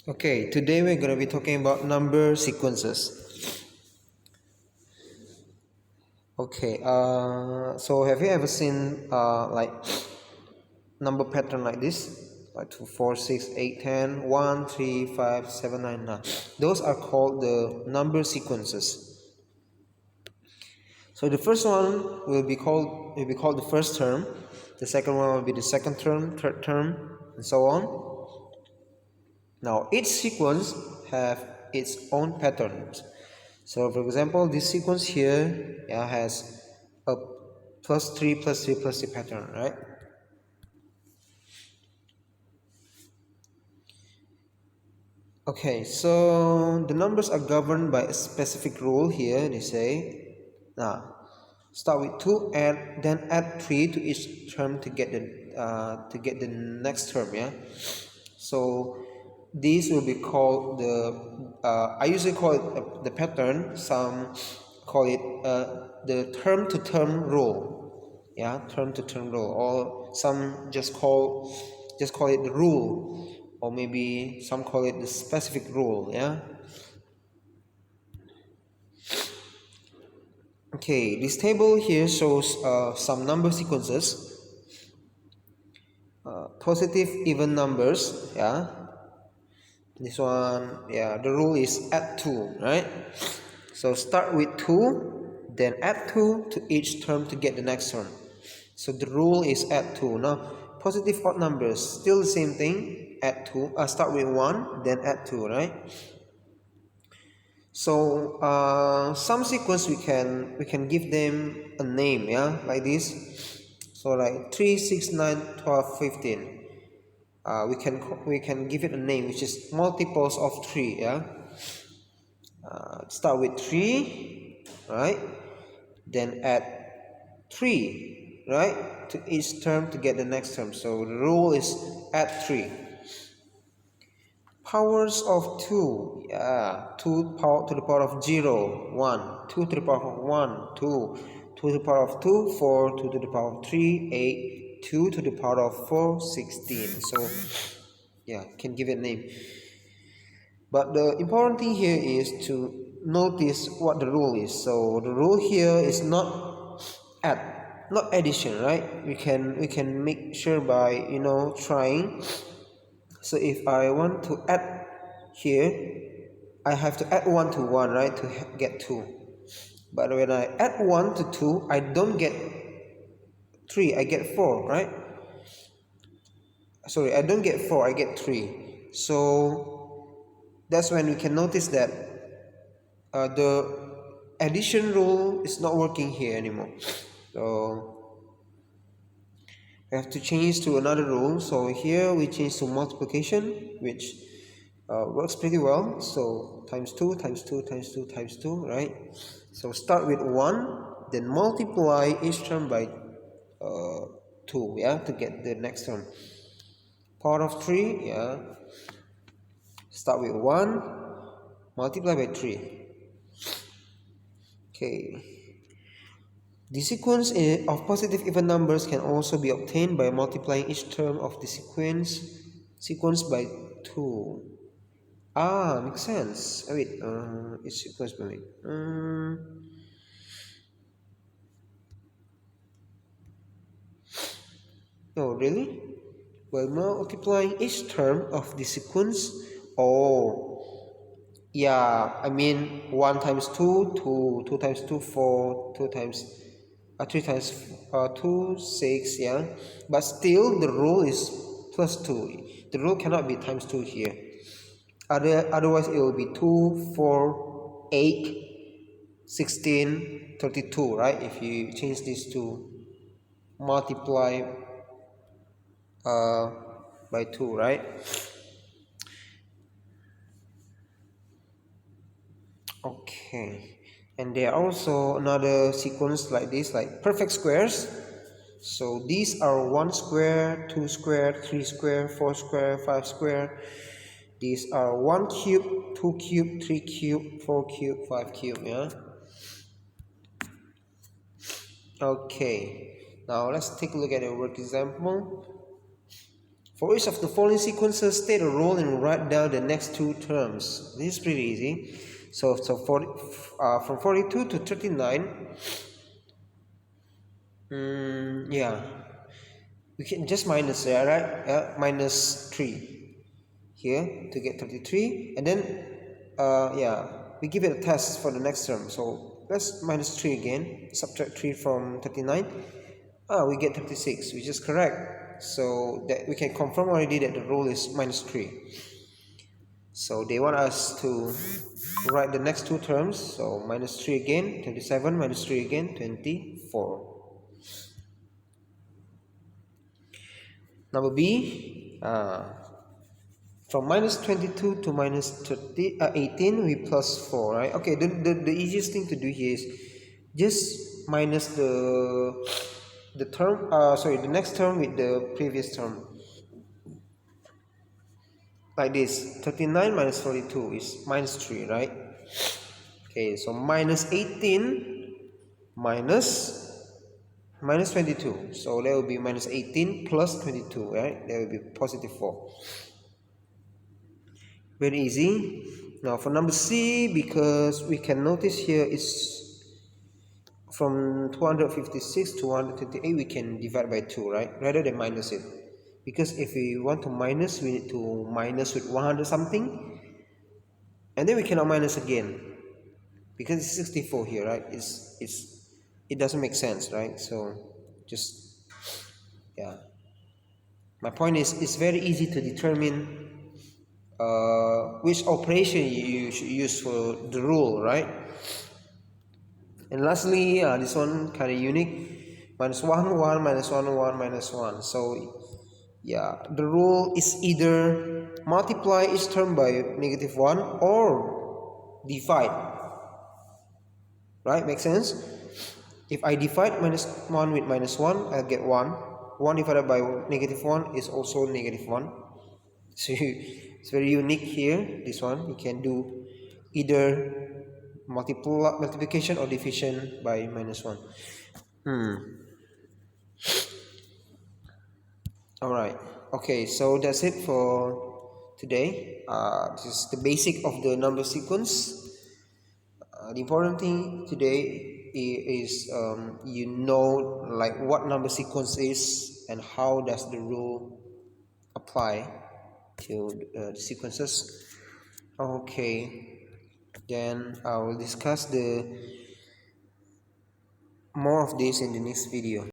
Okay, today we're going to be talking about number sequences. Okay, so have you ever seen like number pattern like this? Like 2, 4, 6, 8, 10, 1, 3, 5, 7, 9, 9. Those are called the number sequences. So the first one will be called the first term. The second one will be the second term, third term, and so on. Now each sequence have its own patterns. So for example, this sequence here has a plus 3 plus 3 plus 3 pattern, right? Okay, so the numbers are governed by a specific rule here. They say, now start with 2 and then add 3 to each term to get the next term, yeah. So these will be called I usually call it the pattern. Some call it the term to term rule, yeah, term to term rule, or some just call it the rule, or maybe some call it the specific rule, yeah. Okay, this table here shows some number sequences, positive even numbers, yeah. This one, yeah, the rule is add 2, right? So start with 2, then add 2 to each term to get the next term. So the rule is add 2. Now, positive odd numbers, still the same thing, add 2. Start with 1, then add 2, right? So some sequence we can give them a name, yeah, like this. So like 3, 6, 9, 12, 15. We can give it a name which is multiples of 3, yeah. Start with 3, right? Then add 3, right, to each term to get the next term. So the rule is add 3. Powers of 2, yeah, 2 to the power of 0, 1, 2 to the power of 1, 2, 2 to the power of 2, 4, 2 to the power of 3, 8, 2 to the power of 4, 16. So yeah, can give it a name. But the important thing here is to notice what the rule is. So the rule here is not add, not addition, right? We can make sure by trying. So if I want to add here, I have to add 1 to 1, right, to get 2. But when I add 1 to 2, I don't get 3, I get 4, right? Sorry, I don't get 4, I get 3. So that's when we can notice that the addition rule is not working here anymore. So we have to change to another rule. So here we change to multiplication, which works pretty well. So times 2 times 2 times 2 times 2, right? So start with 1, then multiply each term by 2, yeah, to get the next term. Power of 3, yeah. Start with 1, multiply by 3. Okay. The sequence of positive even numbers can also be obtained by multiplying each term of the sequence by 2. Makes sense. Wait, each sequence by oh, really? By multiplying each term of the sequence. Oh, yeah. I mean, 1 times 2, 2, 2 times 2, 4, 2 times 3 times 2, 6, yeah. But still, the rule is plus 2. The rule cannot be times 2 here. Otherwise, it will be 2, 4, 8, 16, 32, right? If you change this to multiply by 2, right? Okay. And there are also another sequence like this, like perfect squares. So these are 1 square, 2 square, 3 square, 4 square, 5 square. These are 1 cube, 2 cube, 3 cube, 4 cube, 5 cube, yeah. Okay, now let's take a look at a work example. For each of the following sequences, state a rule and write down the next two terms. This is pretty easy. So from 42 to 39, yeah, we can just minus there, right? Minus 3 here to get 33, and then yeah, we give it a test for the next term. So let's minus 3 again, subtract 3 from 39. We get 36, which is correct. So that we can confirm already that the rule is minus 3. So they want us to write the next two terms. So minus 3 again, 27, minus 3 again, 24. Number B, from minus 22 to minus 18, we plus 4, right? Okay, the easiest thing to do here is just minus the term, the next term with the previous term. Like this, 39 minus 42 is minus 3, right? Okay, so minus 18 minus 22. So that will be minus 18 plus 22, right? That will be positive 4. Very easy. Now for number C, because we can notice here it's from 256 to 128, we can divide by 2, right? Rather than minus it. Because if we want to minus, we need to minus with 100 something. And then we cannot minus again. Because it's 64 here, right? It doesn't make sense, right? So just, yeah. My point is, it's very easy to determine which operation you should use for the rule, right? And lastly, this one kind of unique. Minus 1, 1, minus 1, 1, minus 1. So yeah, the rule is either multiply each term by negative 1 or divide. Right? Make sense? If I divide minus 1 with minus 1, I'll get 1. 1 divided by negative 1 is also negative 1. So it's very unique here, this one. You can do either multiplication or division by minus 1. Alright. Okay, so that's it for today. This is the basic of the number sequence. The important thing today is you know like what number sequence is and how does the rule apply to the sequences. Okay, then I will discuss the more of this in the next video.